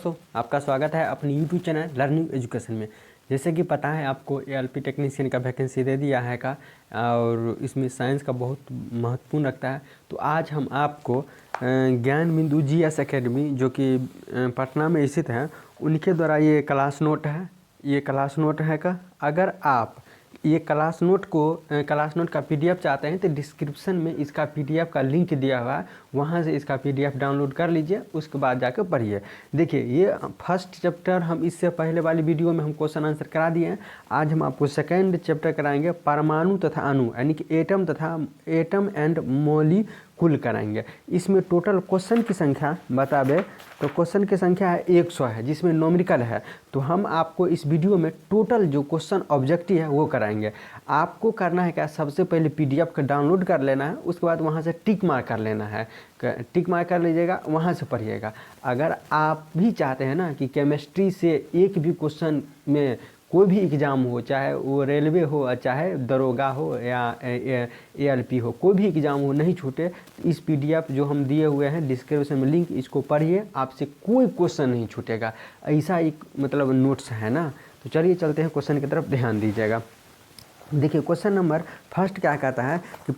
दोस्तों, आपका स्वागत है अपनी यूट्यूब चैनल लर्निंग एजुकेशन में। जैसे कि पता है आपको एएलपी टेक्नीशियन का वैकेंसी दे दिया है का और इसमें साइंस का बहुत महत्वपूर्ण रखता है। तो आज हम आपको ज्ञान बिंदु जीएस एकेडमी जो कि पटना में स्थित है उनके द्वारा ये क्लास नोट है। ये क्लास नोट है का अगर आप ये क्लास नोट का पीडीएफ चाहते हैं तो डिस्क्रिप्शन में इसका पीडीएफ का लिंक दिया हुआ है, वहाँ से इसका पीडीएफ डाउनलोड कर लीजिए, उसके बाद जाकर पढ़िए। देखिए ये फर्स्ट चैप्टर हम इससे पहले वाली वीडियो में हम क्वेश्चन आंसर करा दिए हैं। आज हम आपको सेकेंड चैप्टर कराएंगे, परमाणु तथा अणु यानी कि एटम एंड मॉलिक्यूल कराएंगे। इसमें टोटल क्वेश्चन की संख्या बतावे तो क्वेश्चन की संख्या है 100 है, जिसमें नॉमेरिकल है। तो हम आपको इस वीडियो में टोटल जो क्वेश्चन ऑब्जेक्टिव है वो कराएंगे। आपको करना है क्या, सबसे पहले पीडीएफ का डाउनलोड कर लेना है, उसके बाद वहाँ से टिक मार्क कर लेना है। टिक मार्क कर लीजिएगा, वहाँ से पढ़िएगा। अगर आप भी चाहते हैं ना कि केमिस्ट्री से एक भी क्वेश्चन में कोई भी एग्ज़ाम हो, चाहे वो रेलवे हो, चाहे दरोगा हो या एएलपी हो, कोई भी एग्ज़ाम हो नहीं छूटे, तो इस पीडीएफ जो हम दिए हुए हैं डिस्क्रिप्शन में लिंक, इसको पढ़िए, आपसे कोई क्वेश्चन नहीं छूटेगा। ऐसा एक मतलब नोट्स है ना। तो चलिए चलते हैं क्वेश्चन की तरफ, ध्यान दीजिएगा। देखिए क्वेश्चन नंबर फर्स्ट क्या कहता है कि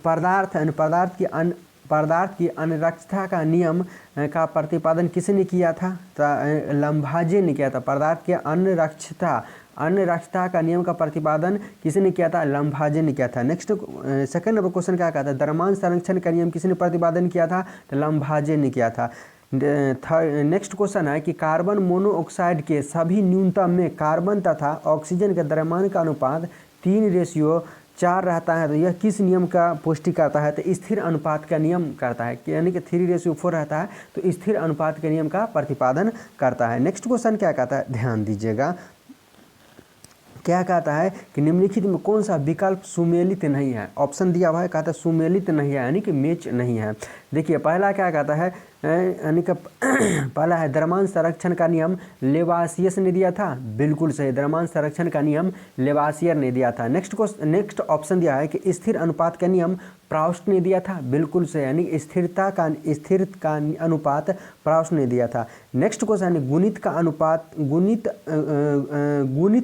पदार्थ की अनरक्षता का नियम का प्रतिपादन किसने किया था? तो लंभाजे ने किया था। पदार्थ के अनरक्षता का नियम का प्रतिपादन किसने किया था? लंभाजे ने किया था। नेक्स्ट सेकंड नंबर क्वेश्चन क्या कहता है? द्रव्यमान संरक्षण का नियम किसने प्रतिपादन किया था? तो लंभाजे ने किया था। नेक्स्ट क्वेश्चन है कि कार्बन मोनोऑक्साइड के सभी न्यूनतम में कार्बन तथा ऑक्सीजन के द्रव्यमान का अनुपात 3:4 रहता है, तो यह किस नियम का पुष्टि करता है? तो स्थिर अनुपात का नियम करता है, यानी कि 3:4 रहता है, तो स्थिर अनुपात के नियम का प्रतिपादन करता है। नेक्स्ट क्वेश्चन क्या कहता है, ध्यान दीजिएगा। क्या कहता है कि निम्नलिखित में कौन सा विकल्प सुमेलित नहीं है? ऑप्शन दिया हुआ है, कहता है सुमेलित नहीं है, यानी कि मैच नहीं है। देखिए पहला क्या कहता है, यानी कि पहला है द्रव्यमान संरक्षण का नियम लेवासियस ने दिया था, बिल्कुल सही। द्रव्यमान संरक्षण का नियम लेवासियर ने दिया था। नेक्स्ट ऑप्शन दिया है कि स्थिर अनुपात का नियम प्राउस्ट ने दिया था, बिल्कुल सही, यानी स्थिर का अनुपात प्राउस्ट ने दिया था। नेक्स्ट क्वेश्चन है गुणित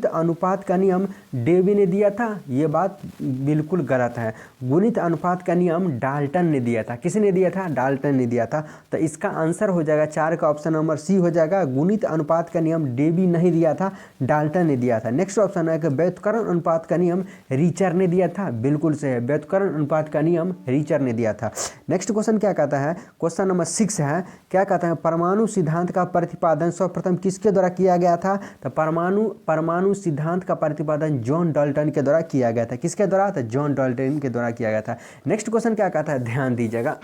अनुपात का नियम डेवी ने दिया था, ये बात बिल्कुल गलत है। गुणित अनुपात का नियम डाल्टन ने दिया था। किसने दिया था? डाल्टन ने दिया था। तो इसका आंसर हो जाएगा 4 का ऑप्शन नंबर सी हो जाएगा। गुणित अनुपात का नियम डेवी नहीं दिया था, डाल्टन ने दिया था। नेक्स्ट ऑप्शन है कि व्युत्क्रमण अनुपात का नियम रीचर ने दिया था, बिल्कुल सही है, व्युत्क्रमण अनुपात का नियम रीचर ने दिया था। नेक्स्ट क्वेश्चन क्या कहता है, क्वेश्चन नंबर 6 है, क्या कहता है परमाणु सिद्धांत का प्रतिपादन सर्वप्रथम किसके द्वारा किया गया था? तो परमाणु सिद्धांत का प्रतिपादन जॉन डाल्टन के द्वारा किया गया था। किसके द्वारा? तो जॉन डाल्टन के द्वारा किया गया था। नेक्स्ट क्वेश्चन क्या कहता है, ध्यान दीजिएगा।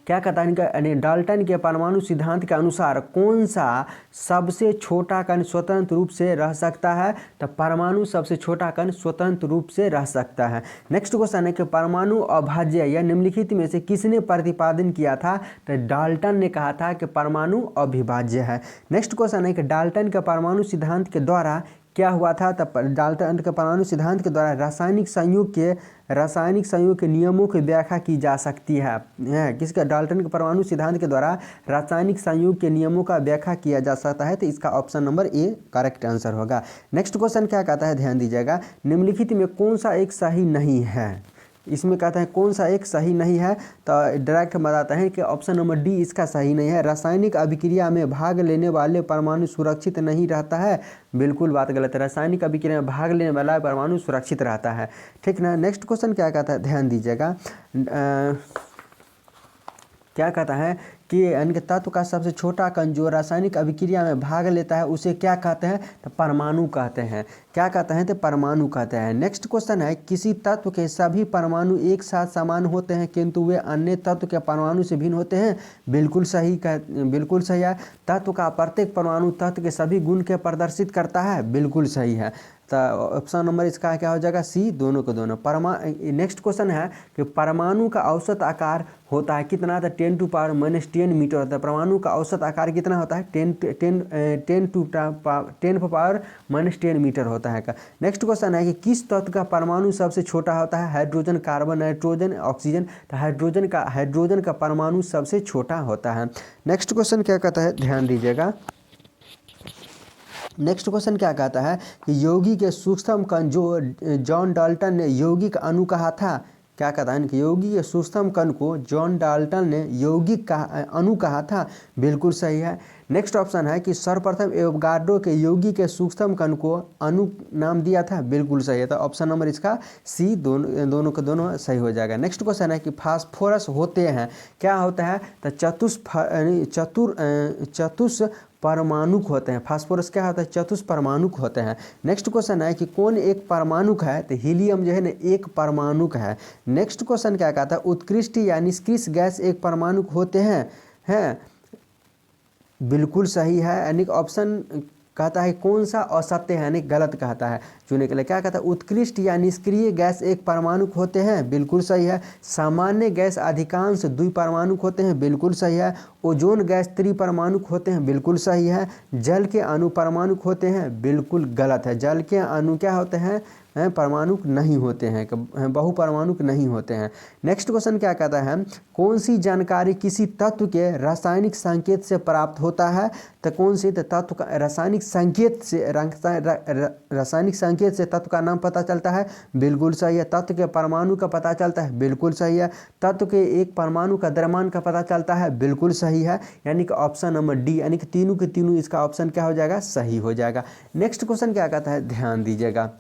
क्या कहता है, डाल्टन के परमाणु सिद्धांत के अनुसार कौन सा सबसे छोटा कण स्वतंत्र रूप से रह सकता है? तो परमाणु सबसे छोटा कण स्वतंत्र रूप से रह सकता है। नेक्स्ट क्वेश्चन है कि परमाणु अभाज्य या निम्नलिखित में से किसने प्रतिपादन किया था? तो डाल्टन ने कहा था कि परमाणु अविभाज्य है। नेक्स्ट क्वेश्चन है कि डाल्टन के परमाणु सिद्धांत के द्वारा क्या हुआ था? तब डाल्टन के परमाणु सिद्धांत के द्वारा रासायनिक संयोग के नियमों की व्याख्या की जा सकती है। किसका? डाल्टन के परमाणु सिद्धांत के द्वारा रासायनिक संयोग के नियमों का व्याख्या किया जा सकता है, तो इसका option number A correct answer होगा। नेक्स्ट क्वेश्चन क्या कहता है, ध्यान दीजिएगा। निम्नलिखित में कौन सा एक सही नहीं है? इसमें कहता है कौन सा एक सही नहीं है, तो डायरेक्ट बताते हैं कि ऑप्शन नंबर डी इसका सही नहीं है। रासायनिक अभिक्रिया में भाग लेने वाले परमाणु सुरक्षित नहीं रहता है, बिल्कुल बात गलत है। रासायनिक अभिक्रिया में भाग लेने वाला परमाणु सुरक्षित रहता है, ठीक ना। नेक्स्ट क्वेश्चन क्या कहता है, ध्यान दीजिएगा। क्या कहता है कि अन्य तत्व का सबसे छोटा कण जो रासायनिक अभिक्रिया में भाग लेता है उसे क्या कहते हैं? तो परमाणु कहते हैं। क्या कहते हैं? तो परमाणु कहते हैं। नेक्स्ट क्वेश्चन है, किसी तत्व के सभी परमाणु एक साथ समान होते हैं किंतु वे अन्य तत्व के परमाणु से भिन्न होते हैं, बिल्कुल सही है। तत्व का प्रत्येक परमाणु तत्व के सभी गुण के प्रदर्शित करता है, बिल्कुल सही है। तो ऑप्शन नंबर इसका क्या हो जाएगा? सी, दोनों को दोनों। नेक्स्ट क्वेश्चन है कि परमाणु का औसत आकार होता है कितना? तो 10⁻⁻³ 10 मीटर होता है। परमाणु का औसत आकार कितना होता है? 10⁻⁻10 मीटर होता है का। नेक्स्ट क्वेश्चन है कि किस तत्व का परमाणु सबसे छोटा होता है? Hydrogen, carbon, nitrogen, oxygen. तो हाइड्रोजन का परमाणु सबसे छोटा होता है। नेक्स्ट क्वेश्चन क्या कहता है, ध्यान दीजिएगा। नेक्स्ट क्वेश्चन क्या कहता है कि यौगिक के सूक्ष्म कण जो जॉन डाल्टन ने यौगिक अणु कहा था, क्या कहता है कि यौगिक के सूक्ष्म कण को जॉन डाल्टन ने यौगिक अणु कहा था, बिल्कुल सही है। नेक्स्ट ऑप्शन है कि सर्वप्रथम एवोगाड्रो के यौगिक के सूक्ष्म कण को अणु नाम दिया था, बिल्कुल सही है। तो ऑप्शन नंबर इसका सी, दोनों के दोनों सही हो जाएगा। नेक्स्ट क्वेश्चन है कि फास्फोरस होते हैं, क्या होता है? तो चतुष परमाणुक होते हैं। फास्फोरस क्या होता है? चतुष परमाणुक होते हैं। नेक्स्ट क्वेश्चन है कि कौन एक परमाणुक है? तो हीलियम जो है ना एक परमाणुक है। नेक्स्ट क्वेश्चन क्या कहता है? उत्कृष्ट या निष्क्रिय गैस एक परमाणुक होते हैं, बिल्कुल सही है। यानी ऑप्शन कहता है कौन सा असत्य है, यानी गलत कहता है चुने के लिए। क्या कहता है? उत्कृष्ट या निष्क्रिय गैस एक परमाणुक होते हैं, बिल्कुल सही है। सामान्य गैस अधिकांश द्विपरमाणुक होते हैं, बिल्कुल सही है। ओजोन गैस त्रिपरमाणुक होते हैं, बिल्कुल सही है। जल के अणु परमाणुक होते हैं, बिल्कुल गलत है। जल के अणु क्या होते हैं? परमाणुक नहीं होते हैं, बहुपरमाणुक नहीं होते हैं। नेक्स्ट क्वेश्चन क्या कहता है? कौन सी जानकारी किसी तत्व के रासायनिक संकेत से प्राप्त होता है? तो कौन सी तत्व का रासायनिक संकेत से तत्व का नाम पता चलता है, बिल्कुल सही है। तत्व के परमाणु का पता चलता है, बिल्कुल सही है। तत्व के एक परमाणु का द्रव्यमान का पता चलता है, बिल्कुल सही है। यानी कि ऑप्शन नंबर डी, यानी कि तीनों के तीनों इसका ऑप्शन क्या हो जाएगा? सही हो जाएगा। नेक्स्ट क्वेश्चन क्या कहता है? ध्यान दीजिएगा।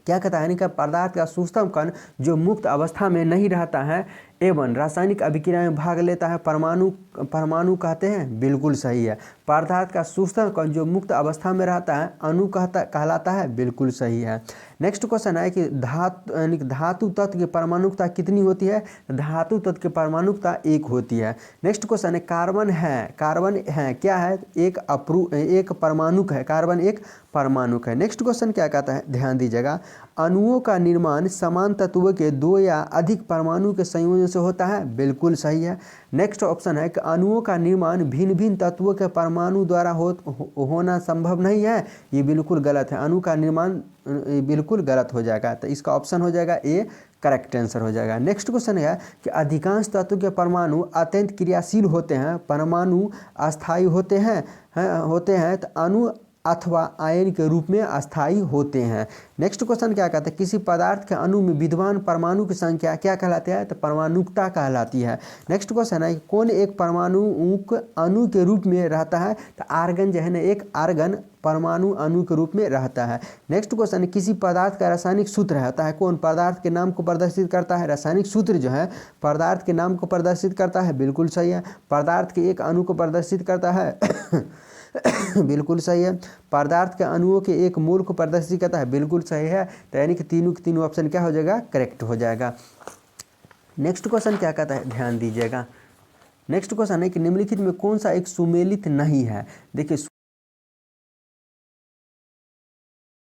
क्या कहता है? यानी कि पदार्थ का सूक्ष्म कण जो मुक्त अवस्था में नहीं रहता है एवं रासायनिक अभिक्रिया में भाग लेता है, परमाणु कहते हैं, बिल्कुल सही है। पदार्थ का सूक्ष्म कण जो मुक्त अवस्था में रहता है अणु कहलाता है, बिल्कुल सही है। नेक्स्ट क्वेश्चन है कि धातु तत्व की परमाणुकता कितनी होती है? धातु तत्व की परमाणुकता 1 होती है। नेक्स्ट क्वेश्चन है कार्बन है क्या है? एक परमाणुक है, कार्बन एक परमाणुक है। नेक्स्ट क्वेश्चन क्या कहता है? ध्यान दीजिएगा। अणुओं का निर्माण समान तत्वों के 2 या अधिक परमाणु के संयोजन से होता है, बिल्कुल सही है। नेक्स्ट ऑप्शन है कि अणुओं का निर्माण भिन्न भिन्न तत्वों के परमाणु द्वारा होना संभव नहीं है, ये बिल्कुल गलत है। अणु का निर्माण बिल्कुल गलत हो जाएगा, तो इसका ऑप्शन हो जाएगा ए, करेक्ट आंसर हो जाएगा। नेक्स्ट क्वेश्चन है कि अधिकांश तत्वों के परमाणु अत्यंत क्रियाशील होते हैं, परमाणु अस्थायी होते हैं तो अणु अथवा आयन के रूप में अस्थायी होते हैं। नेक्स्ट क्वेश्चन क्या कहता है? किसी पदार्थ के अणु में विद्यमान परमाणु की संख्या क्या कहलाती है? तो परमाणुकता कहलाती है। नेक्स्ट क्वेश्चन है कि कौन एक परमाणु अणु के रूप में रहता है? तो आर्गन जो है ना एक आर्गन परमाणु अणु के रूप में रहता है। नेक्स्ट क्वेश्चन है किसी पदार्थ का रासायनिक सूत्र होता है, कौन पदार्थ के नाम को प्रदर्शित करता है? रासायनिक सूत्र जो है पदार्थ के नाम को प्रदर्शित करता है, बिल्कुल सही है। पदार्थ के एक अणु को प्रदर्शित करता है बिल्कुल सही है। पदार्थ के अणुओं के एक मोल को प्रदर्शित करता है, बिल्कुल सही है। तो यानी कि तीनों के तीनों ऑप्शन क्या हो जाएगा? करेक्ट हो जाएगा। नेक्स्ट क्वेश्चन क्या कहता है? ध्यान दीजिएगा। नेक्स्ट क्वेश्चन है कि निम्नलिखित में कौन सा एक सुमेलित नहीं है? देखिए